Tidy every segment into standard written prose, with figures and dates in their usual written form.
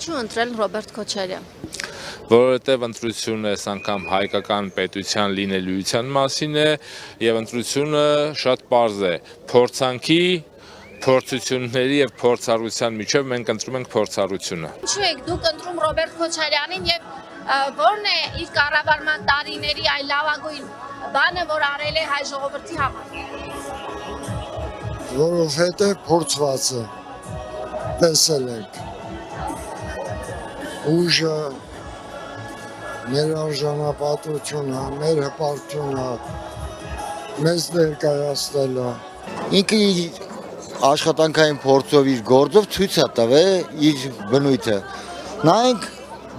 Ինչու ընտրել Ռոբերտ Քոչարյան։ Որովհետև ընտրությունը այս անգամ հայկական պետության լինելիության մասին է եւ ընտրությունը շատ պարզ է փորձանքի, փորձությունների եւ փորձառության միջև մենք ընտրում ենք փորձառությունը։ Ինչու եք դուք ընտրում Ռոբերտ Քոչարյանին եւ որն է իր կառավարման տարիների այլ լավագույն բանը, որ արել է հայ ժողովրդի համար։ Որովհետև փորձված է, տեսել ենք ուժը, մեր արժանապատվությունը, մեր հպարտությունը, մեզ ներկայացնել է։ Ինքը աշխատանքային փորձով իր գործով ցույց է տվել իր բնույթը։ Նայենք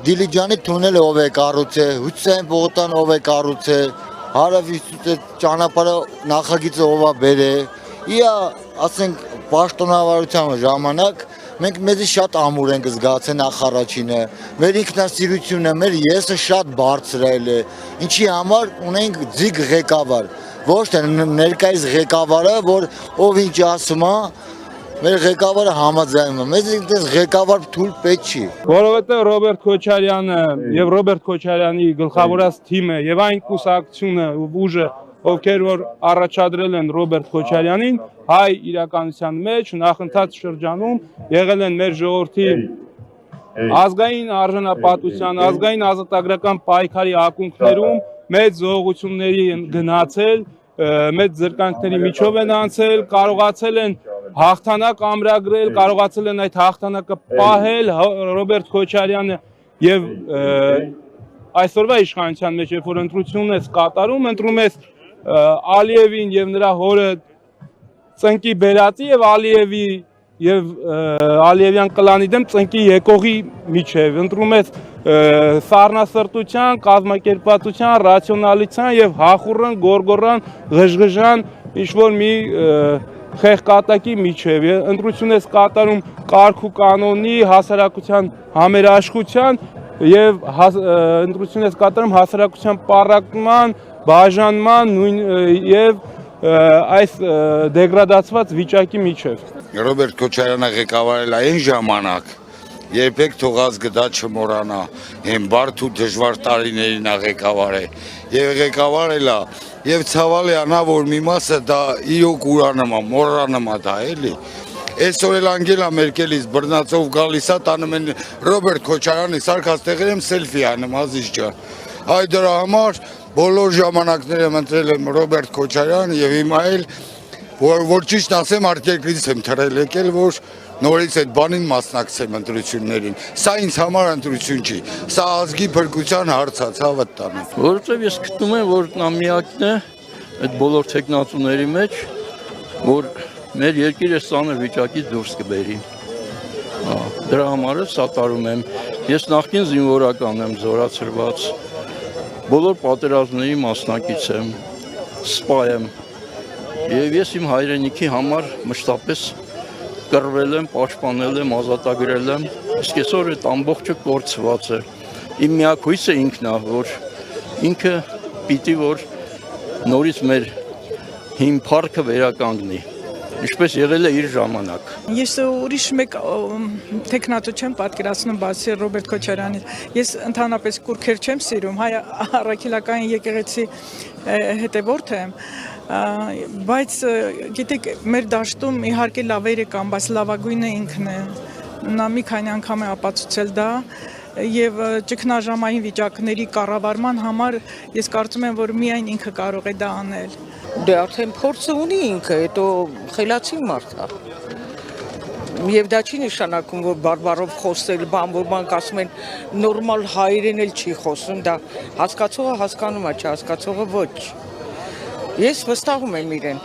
Դիլիջանի թունելը ով է կառուցել, Հուսեին Բողոքյան ով է կառուցել, հարավի ճանապարհը նախագիծը ով է բերել։ Իա, ասենք, պաշտոնավարության ժամանակ մենք մեզի շատ ամուր ենք զգացել նախարարինը, մեր ինքնասիրությունը, մեր եսը շատ բարձրել է, ինչի համար ունենք ձիգ ղեկավար, ոչ թե ներկայիս ղեկավարը, որ ով ինչ ասում է, մեր ղեկավարը համաձայնում է, մեզ այնպես ղեկավար թույլ պետք չի։ Որովհետև Ռոբերտ Քոչարյանը եւ Ռոբերտ Քոչարյանի գլխավորած թիմը եւ այն կուսակցությունը ուժը, ովքեր որ առաջադրել են Ռոբերտ Քոչարյանին, հայ իրականության մեջ նախընթաց շրջանում եղել են մեր ժողովրդի ազգային արժանապատվության, ազգային ազատագրական պայքարի ակունքներում մեծ զոհությունների են գնացել, մեծ զրկանքների միջով են անցել, կարողացել են հաղթանակ ամրագրել, կարողացել են այդ հաղթանակը պահել Ռոբերտ Քոչարյանը եւ այսօրվա իշխանության մեջ, երբ որ ընտրությունն ես կատարում, ընտրում ես Ալիևին եւ նրա հորը ծնկի բերածի եւ Ալիևի եւ Ալիևյան կլանի դեմ ծնկի եկողի միջև, ընտրում ես սառնասրտության, կազմակերպվածության, ռացիոնալության եւ հախուռն, գորգորան, ղժղժան ինչ-որ մի խեղկատակի միջև, ընտրություն ես կատարում կարգ ու կանոնի, հասարակության համերաշխության եւ ընտրություն ես կատարում հասարակության պառակտման, բաժանման եւ այս դեգրադացված վիճակի միջև։ Ռոբերտ Քոչարյանը ղեկավարել է այն ժամանակ, երբեք թողած գդա չմոռանա, այն բարդ ու դժվար տարիներին է ղեկավարել եւ ղեկավարել է եւ ցավալի է նա, որ մի մասը դա իրոք ուրանում է, մոռանում է դա էլի։ Այսօր էլ Անգելա Մերկելից բռնացով գալիս է տանում են Ռոբերտ Քոչարյանի սարքած տեղերում սելֆի անում ազիզ ջան։ Այ դրա համար բոլոր ժամանակներում ընտրել եմ Ռոբերտ Քոչարյանը եւ հիմա էլ որ ճիշտ ասեմ արտերկրից եմ թռել եկել, որ նորից այդ բանին մասնակցեմ ընտրություններին։ Սա ինձ համար ընտրություն չի, սա ազգի փրկության հարց է, ցավը տանը։ Որովհետև ես գտնում եմ, որ նա միակն է այդ բոլոր տեխնացուների մեջ, որ մեր երկիրը սանր վիճակից դուրս կբերի։ Դրա համար սատարում եմ։ Ես նախկին զինվորական եմ, զորացրված, բոլոր պատերազմների մասնակից եմ, սպա եմ, եւ ես իմ հայրենիքի համար մշտապես կռվել եմ, պաշտպանել եմ, ազատագրել եմ, իսկ այսօր այդ ամբողջը կորցված է։ Իմ միակ հույսը ինքն է, որ ինքը պիտի որ նորից մեր հին փառքը վերականգնի, ինչպես եղել է իր ժամանակ։ Ես ուրիշ մեկ տեխնատու չեմ պատկերացնում բացի Ռոբերտ Քոչարյանի։ Ես ընդհանրապես կուրքեր չեմ սիրում, հայ առաքելական եկեղեցի հետևորդ եմ, բայց գիտեք, մեր դաշտում իհարկե լավերը կան, բայց լավագույնը ինքն է։ Նա մի քանի անգամ է ապացուցել դա եւ ճգնաժամային վիճակների կառավարման համար ես կարծում եմ, որ միայն ինքը կարող է դա անել։ Դե արդեն փորձը ունի ինքը, հետո խելացի մարդ է։ Եվ դա չի նշանակում, որ բարբարով խոսել, որ բանք ասում են նորմալ հայերեն էլ չի խոսում, դա հասկացողը հասկանում է, չհասկացողը ոչ։ Ես վստահում եմ իրեն։